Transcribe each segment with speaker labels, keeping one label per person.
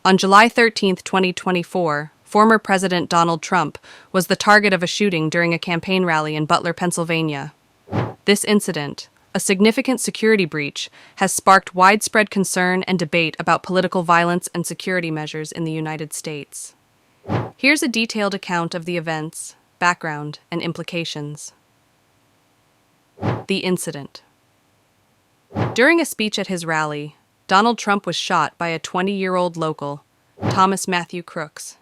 Speaker 1: On July 13, 2024, former President Donald Trump was the target of a shooting during a campaign rally in Butler, Pennsylvania. This incident, a significant security breach, has sparked widespread concern and debate about political violence and security measures in the United States. Here's a detailed account of the events, background, and implications. The incident. During a speech at his rally, Donald Trump was shot by a 20-year-old local, Thomas Matthew Crooks.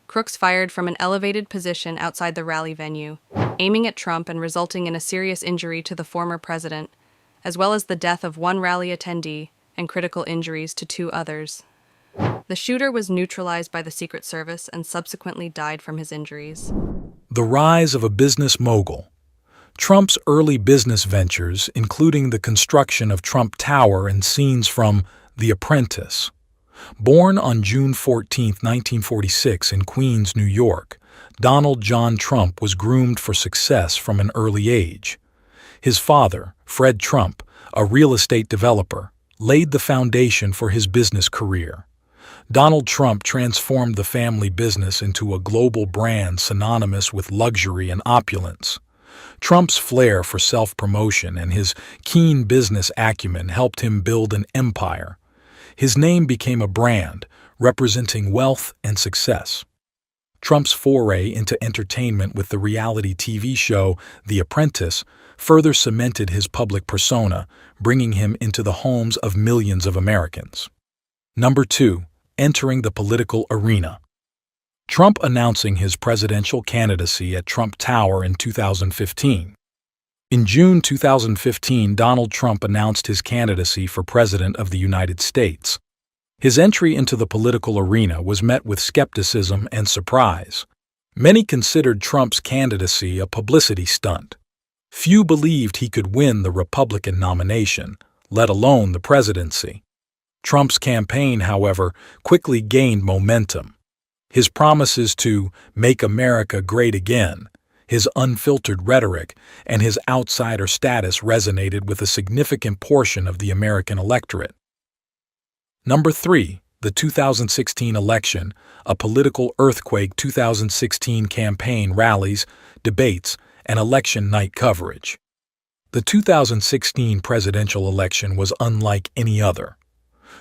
Speaker 1: Crooks fired from an elevated position outside the rally venue, aiming at Trump and resulting in a serious injury to the former president, as well as the death of one rally attendee and critical injuries to two others. The shooter was neutralized by the Secret Service and subsequently died from his injuries.
Speaker 2: The rise of a business mogul. Trump's early business ventures, including the construction of Trump Tower and scenes from The Apprentice. Born on June 14, 1946 in Queens, New York, Donald John Trump was groomed for success from an early age. His father, Fred Trump, a real estate developer, laid the foundation for his business career. Donald Trump transformed the family business into a global brand synonymous with luxury and opulence. Trump's flair for self-promotion and his keen business acumen helped him build an empire. His name became a brand, representing wealth and success. Trump's foray into entertainment with the reality TV show The Apprentice further cemented his public persona, bringing him into the homes of millions of Americans. Number 2. Entering the political arena. Trump announcing his presidential candidacy at Trump Tower in 2015. In June 2015, Donald Trump announced his candidacy for President of the United States. His entry into the political arena was met with skepticism and surprise. Many considered Trump's candidacy a publicity stunt. Few believed he could win the Republican nomination, let alone the presidency. Trump's campaign, however, quickly gained momentum. His promises to make America great again, his unfiltered rhetoric, and his outsider status resonated with a significant portion of the American electorate. Number 3. The 2016 election, a political earthquake. 2016 campaign rallies, debates, and election night coverage. The 2016 presidential election was unlike any other.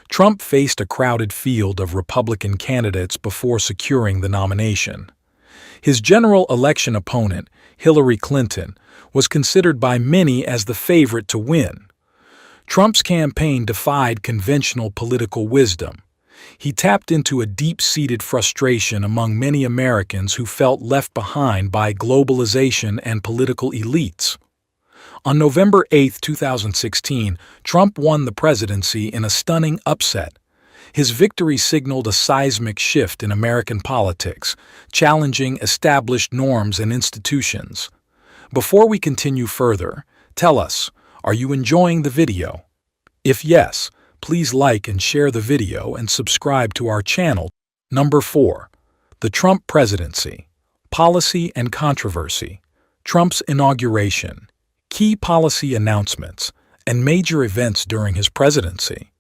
Speaker 2: Trump faced a crowded field of Republican candidates before securing the nomination. His general election opponent, Hillary Clinton, was considered by many as the favorite to win. Trump's campaign defied conventional political wisdom. He tapped into a deep-seated frustration among many Americans who felt left behind by globalization and political elites. On November 8, 2016, Trump won the presidency in a stunning upset. His victory signaled a seismic shift in American politics, challenging established norms and institutions. Before we continue further, tell us, are you enjoying the video? If yes, please like and share the video and subscribe to our channel. Number 4. The Trump presidency. Policy and controversy. Trump's inauguration. Key policy announcements, and major events during his presidency.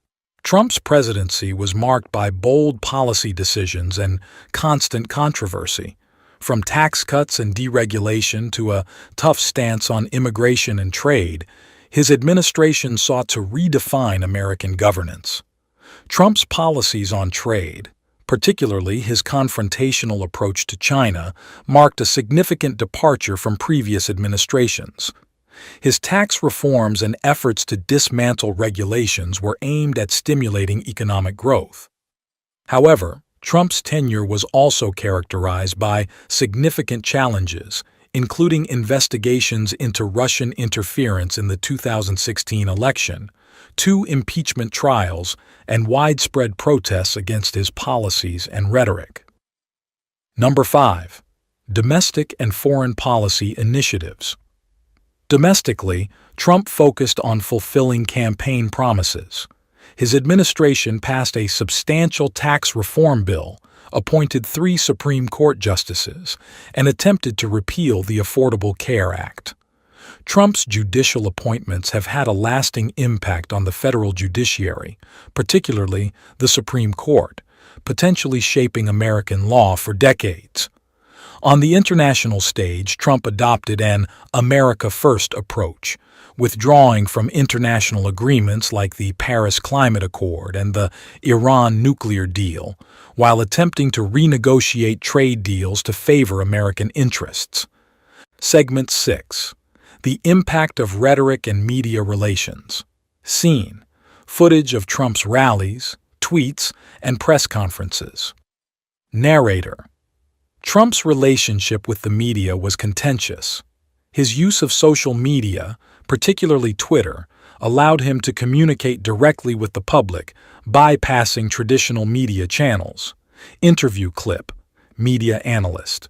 Speaker 2: Trump's presidency was marked by bold policy decisions and constant controversy. From tax cuts and deregulation to a tough stance on immigration and trade, his administration sought to redefine American governance. Trump's policies on trade, particularly his confrontational approach to China, marked a significant departure from previous administrations. His tax reforms and efforts to dismantle regulations were aimed at stimulating economic growth. However, Trump's tenure was also characterized by significant challenges, including investigations into Russian interference in the 2016 election, 2 impeachment trials, and widespread protests against his policies and rhetoric. Number 5. Domestic and foreign policy initiatives. Domestically, Trump focused on fulfilling campaign promises. His administration passed a substantial tax reform bill, appointed 3 Supreme Court justices, and attempted to repeal the Affordable Care Act. Trump's judicial appointments have had a lasting impact on the federal judiciary, particularly the Supreme Court, potentially shaping American law for decades. On the international stage, Trump adopted an America First approach, withdrawing from international agreements like the Paris Climate Accord and the Iran nuclear deal, while attempting to renegotiate trade deals to favor American interests. Segment 6. The impact of rhetoric and media relations. Scene: footage of Trump's rallies, tweets, and press conferences. Narrator: Trump's relationship with the media was contentious. His use of social media, particularly Twitter, allowed him to communicate directly with the public, bypassing traditional media channels. Interview clip: media analyst.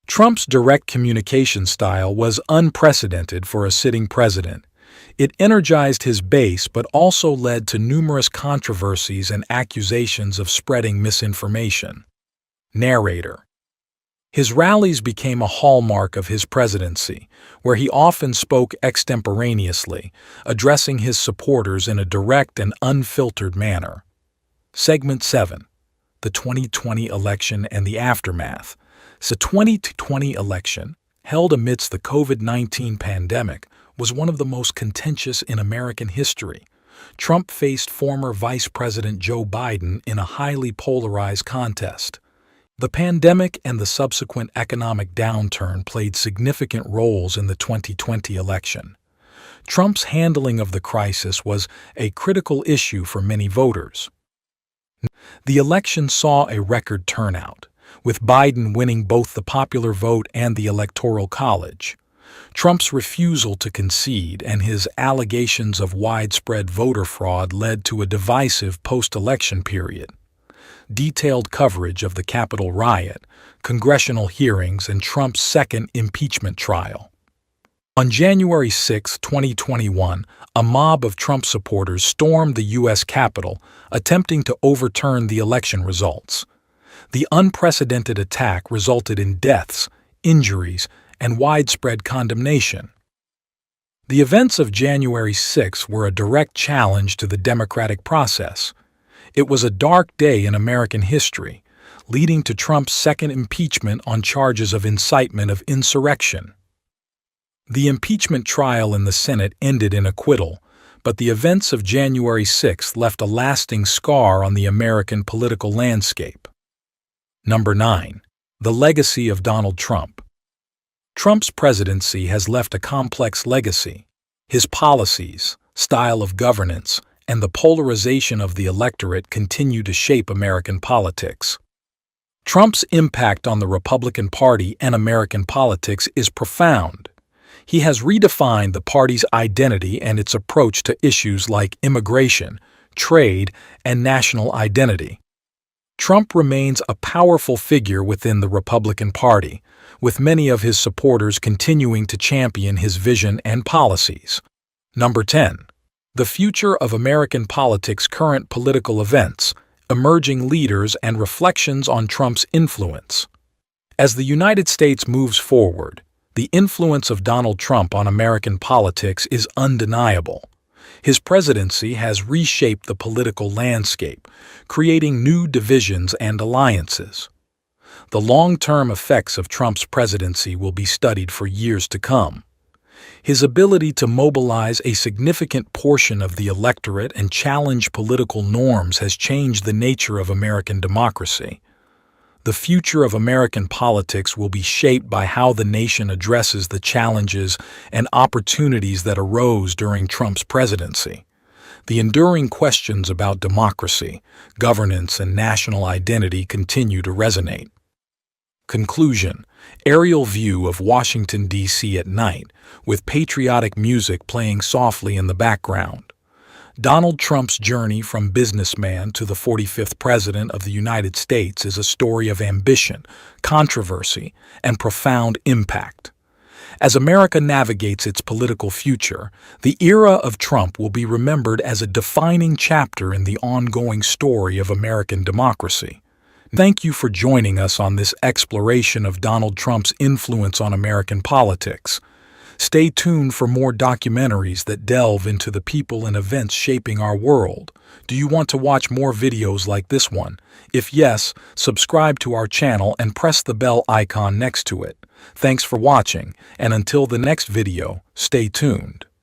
Speaker 2: Trump's direct communication style was unprecedented for a sitting president. It energized his base but also led to numerous controversies and accusations of spreading misinformation. Narrator: His rallies became a hallmark of his presidency, where he often spoke extemporaneously, addressing his supporters in a direct and unfiltered manner. Segment 7. The 2020 election and the aftermath. The 2020 election, held amidst the COVID-19 pandemic, was one of the most contentious in American history. Trump faced former Vice President Joe Biden in a highly polarized contest. The pandemic and the subsequent economic downturn played significant roles in the 2020 election. Trump's handling of the crisis was a critical issue for many voters. The election saw a record turnout, with Biden winning both the popular vote and the Electoral College. Trump's refusal to concede and his allegations of widespread voter fraud led to a divisive post-election period. Detailed coverage of the Capitol riot, congressional hearings, and Trump's second impeachment trial. On January 6, 2021, a mob of Trump supporters stormed the U.S. Capitol, attempting to overturn the election results. The unprecedented attack resulted in deaths, injuries, and widespread condemnation. The events of January 6 were a direct challenge to the democratic process. It was a dark day in American history, leading to Trump's second impeachment on charges of incitement of insurrection. The impeachment trial in the Senate ended in acquittal, but the events of January 6 left a lasting scar on the American political landscape. Number 9. The legacy of Donald Trump. Trump's presidency has left a complex legacy. His policies, style of governance, and the polarization of the electorate continue to shape American politics. Trump's impact on the Republican Party and American politics is profound. He has redefined the party's identity and its approach to issues like immigration, trade, and national identity. Trump remains a powerful figure within the Republican Party, with many of his supporters continuing to champion his vision and policies. Number 10. The future of American politics: current political events, emerging leaders, and reflections on Trump's influence. As the United States moves forward, the influence of Donald Trump on American politics is undeniable. His presidency has reshaped the political landscape, creating new divisions and alliances. The long-term effects of Trump's presidency will be studied for years to come. His ability to mobilize a significant portion of the electorate and challenge political norms has changed the nature of American democracy. The future of American politics will be shaped by how the nation addresses the challenges and opportunities that arose during Trump's presidency. The enduring questions about democracy, governance, and national identity continue to resonate. Conclusion: aerial view of Washington, D.C. at night, with patriotic music playing softly in the background. Donald Trump's journey from businessman to the 45th President of the United States is a story of ambition, controversy, and profound impact. As America navigates its political future, the era of Trump will be remembered as a defining chapter in the ongoing story of American democracy. Thank you for joining us on this exploration of Donald Trump's influence on American politics. Stay tuned for more documentaries that delve into the people and events shaping our world. Do you want to watch more videos like this one? If yes, subscribe to our channel and press the bell icon next to it. Thanks for watching, and until the next video, stay tuned.